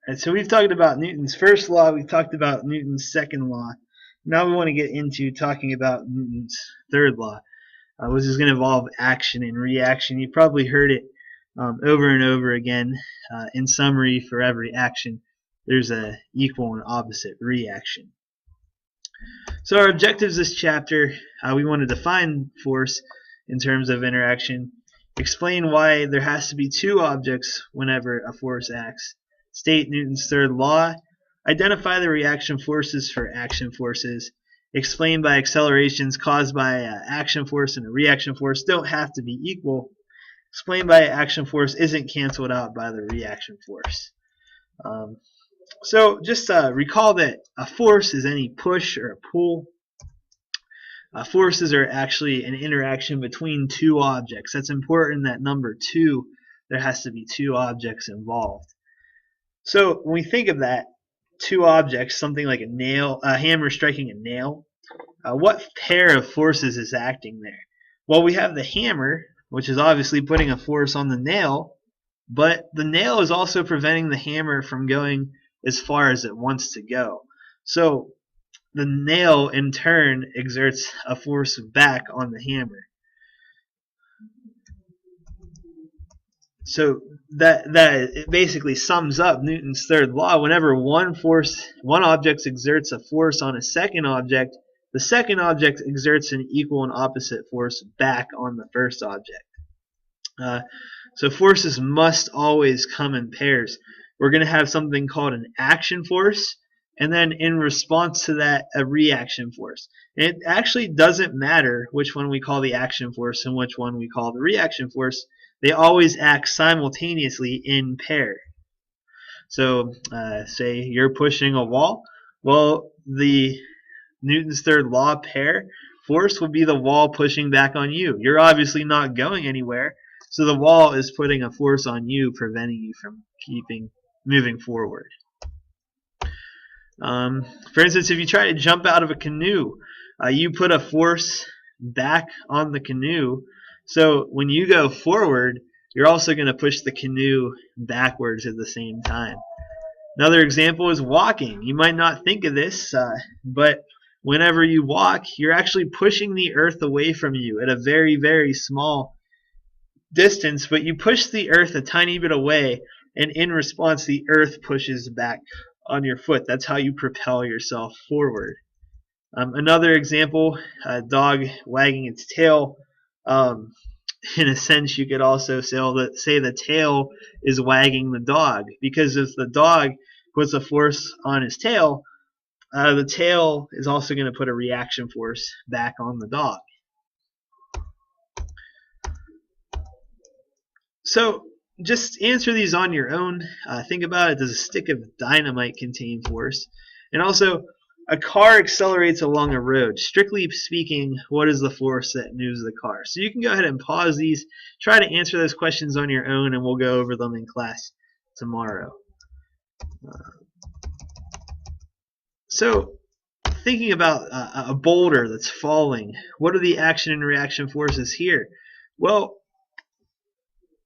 And so we've talked about Newton's first law, we've talked about Newton's second law. Now we want to get into talking about Newton's third law, which is going to involve action and reaction. You've probably heard it over and over again. In summary, for every action, there's an equal and opposite reaction. So our objectives this chapter, we want to define force in terms of interaction, explain why there has to be two objects whenever a force acts, state Newton's third law, identify the reaction forces for action forces, explain why accelerations caused by an action force and a reaction force don't have to be equal, explain why action force isn't canceled out by the reaction force. So just recall that a force is any push or a pull. Forces are actually an interaction between two objects. That's important, that number 2, there has to be two objects involved. So when we think of that, two objects, something like a hammer striking a nail, what pair of forces is acting there? Well, we have the hammer, which is obviously putting a force on the nail, but the nail is also preventing the hammer from going as far as it wants to go. So the nail in turn exerts a force back on the hammer. So that it basically sums up Newton's third law. Whenever one object exerts a force on a second object, the second object exerts an equal and opposite force back on the first object. So forces must always come in pairs. We're going to have something called an action force, and then in response to that, a reaction force. And it actually doesn't matter which one we call the action force and which one we call the reaction force. They always act simultaneously in pair. So say you're pushing a wall. Well, the Newton's third law pair force will be the wall pushing back on you. You're obviously not going anywhere, so the wall is putting a force on you, preventing you from moving forward. For instance, if you try to jump out of a canoe, you put a force back on the canoe. So when you go forward, you're also going to push the canoe backwards at the same time. Another example is walking. You might not think of this, but whenever you walk, you're actually pushing the earth away from you at a very, very small distance, but you push the earth a tiny bit away, and in response, the earth pushes back on your foot. That's how you propel yourself forward. Another example, a dog wagging its tail. In a sense, you could also say the tail is wagging the dog, because if the dog puts a force on his tail, the tail is also going to put a reaction force back on the dog. So just answer these on your own. Think about it. Does a stick of dynamite contain force? And also, a car accelerates along a road. Strictly speaking, what is the force that moves the car? So you can go ahead and pause these, try to answer those questions on your own, and we'll go over them in class tomorrow. So thinking about a boulder that's falling, what are the action and reaction forces here? Well,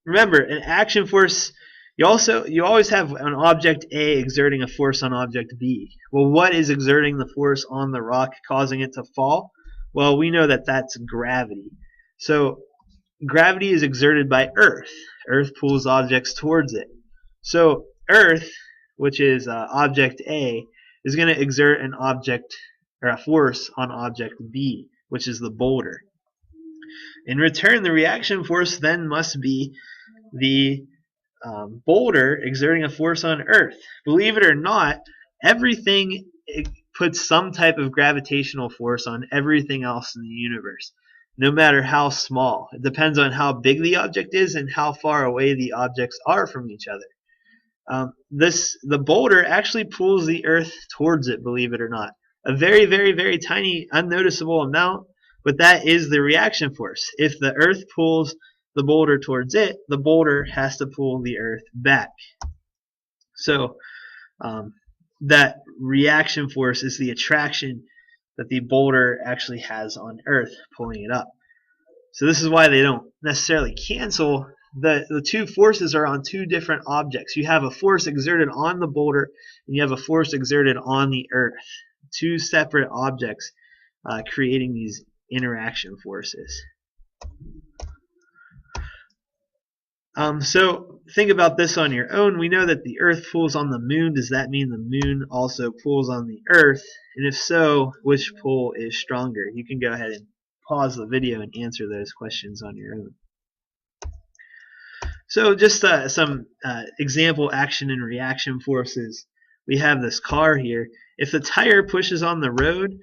remember, an action force, you always have an object A exerting a force on object B. Well, what is exerting the force on the rock causing it to fall? Well, we know that that's gravity. So gravity is exerted by Earth. Earth pulls objects towards it. So Earth, which is object A, is going to exert an object or a force on object B, which is the boulder. In return, the reaction force then must be the boulder exerting a force on Earth. Believe it or not, everything puts some type of gravitational force on everything else in the universe, no matter how small. It depends on how big the object is and how far away the objects are from each other. The boulder actually pulls the Earth towards it, believe it or not. A very, very, very tiny, unnoticeable amount, but that is the reaction force. If the Earth pulls the boulder towards it, the boulder has to pull the Earth back. So that reaction force is the attraction that the boulder actually has on Earth, pulling it up. So this is why they don't necessarily cancel. the two forces are on two different objects. You have a force exerted on the boulder, and you have a force exerted on the earth. Two separate objects creating these interaction forces. So think about this on your own. We know that the Earth pulls on the Moon. Does that mean the Moon also pulls on the Earth? And if so, which pull is stronger? You can go ahead and pause the video and answer those questions on your own. So just some example action and reaction forces. We have this car here. If the tire pushes on the road,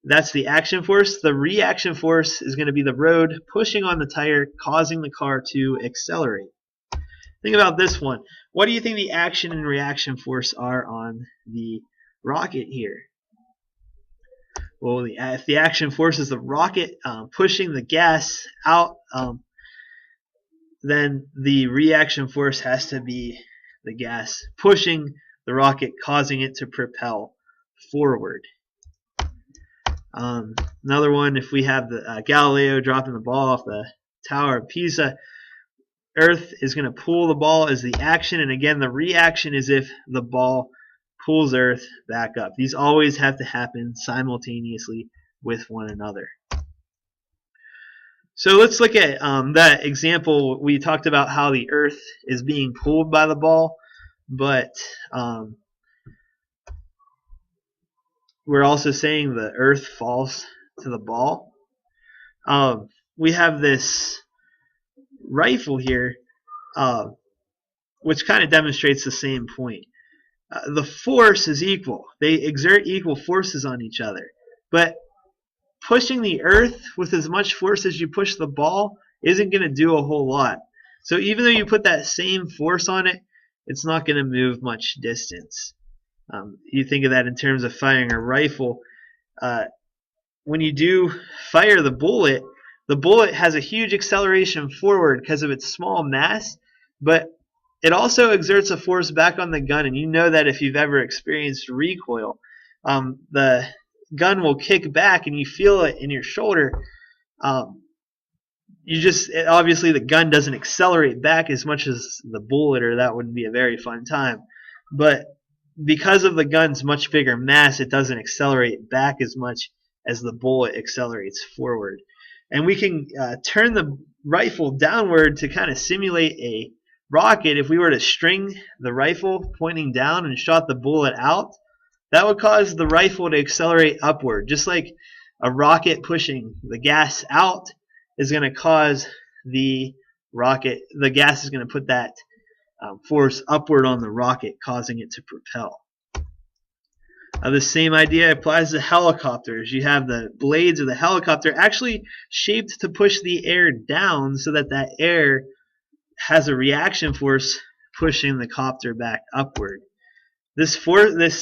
that's the action force. The reaction force is going to be the road pushing on the tire, causing the car to accelerate. Think about this one. What do you think the action and reaction force are on the rocket here? Well, if the action force is the rocket pushing the gas out, then the reaction force has to be the gas pushing the rocket, causing it to propel forward. Another one, if we have the Galileo dropping the ball off the Tower of Pisa, Earth is going to pull the ball as the action, and again the reaction is if the ball pulls Earth back up. These always have to happen simultaneously with one another. So let's look at that example. We talked about how the Earth is being pulled by the ball, but we're also saying the Earth falls to the ball. We have this rifle here, which kind of demonstrates the same point. The force is equal. They exert equal forces on each other. But pushing the Earth with as much force as you push the ball isn't going to do a whole lot. So even though you put that same force on it, it's not going to move much distance. You think of that in terms of firing a rifle. When you do fire the bullet has a huge acceleration forward because of its small mass, but it also exerts a force back on the gun, and you know that if you've ever experienced recoil. The gun will kick back and you feel it in your shoulder. Obviously the gun doesn't accelerate back as much as the bullet, or that wouldn't be a very fun time. But because of the gun's much bigger mass, it doesn't accelerate back as much as the bullet accelerates forward. And we can turn the rifle downward to kind of simulate a rocket. If we were to string the rifle pointing down and shot the bullet out, that would cause the rifle to accelerate upward. Just like a rocket pushing the gas out is going to cause the gas is going to put that force upward on the rocket, causing it to propel. The same idea applies to helicopters. You have the blades of the helicopter actually shaped to push the air down so that that air has a reaction force pushing the copter back upward. This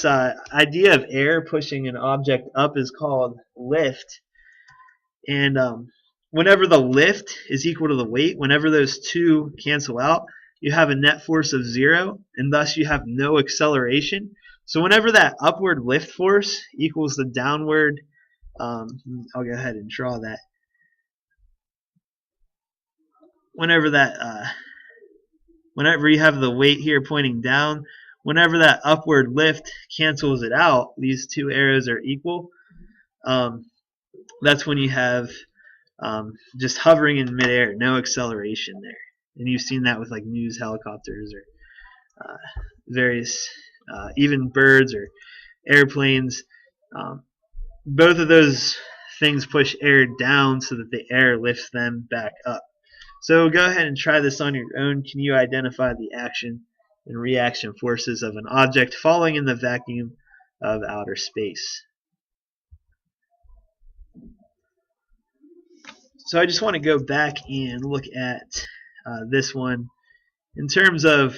idea of air pushing an object up is called lift. And whenever the lift is equal to the weight, whenever those two cancel out, you have a net force of 0, and thus you have no acceleration. So whenever that upward lift force equals the downward, I'll go ahead and draw that. Whenever you have the weight here pointing down, whenever that upward lift cancels it out, these two arrows are equal. That's when you have just hovering in midair, no acceleration there. And you've seen that with like news helicopters or various, even birds or airplanes. Both of those things push air down so that the air lifts them back up. So go ahead and try this on your own. Can you identify the action and reaction forces of an object falling in the vacuum of outer space? So I just want to go back and look at this one in terms of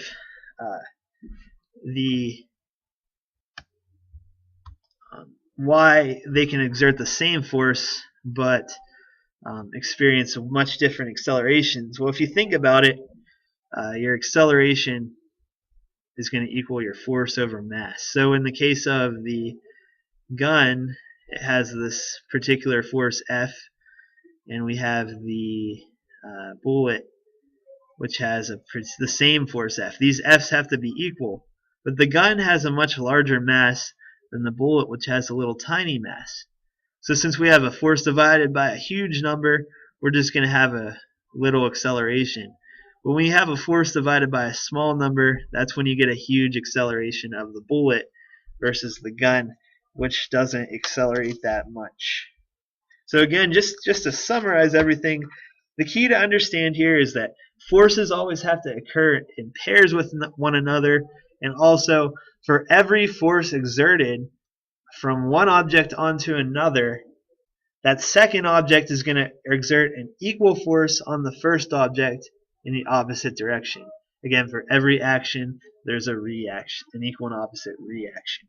why they can exert the same force but experience much different accelerations. Well, if you think about it, your acceleration is going to equal your force over mass. So in the case of the gun, it has this particular force F, and we have the bullet which has the same force F. These F's have to be equal. But the gun has a much larger mass than the bullet, which has a little tiny mass. So since we have a force divided by a huge number, we're just going to have a little acceleration. When we have a force divided by a small number, that's when you get a huge acceleration of the bullet versus the gun, which doesn't accelerate that much. So again, just to summarize everything, the key to understand here is that forces always have to occur in pairs with one another, and also for every force exerted from one object onto another, that second object is going to exert an equal force on the first object in the opposite direction. Again, for every action, there's a reaction, an equal and opposite reaction.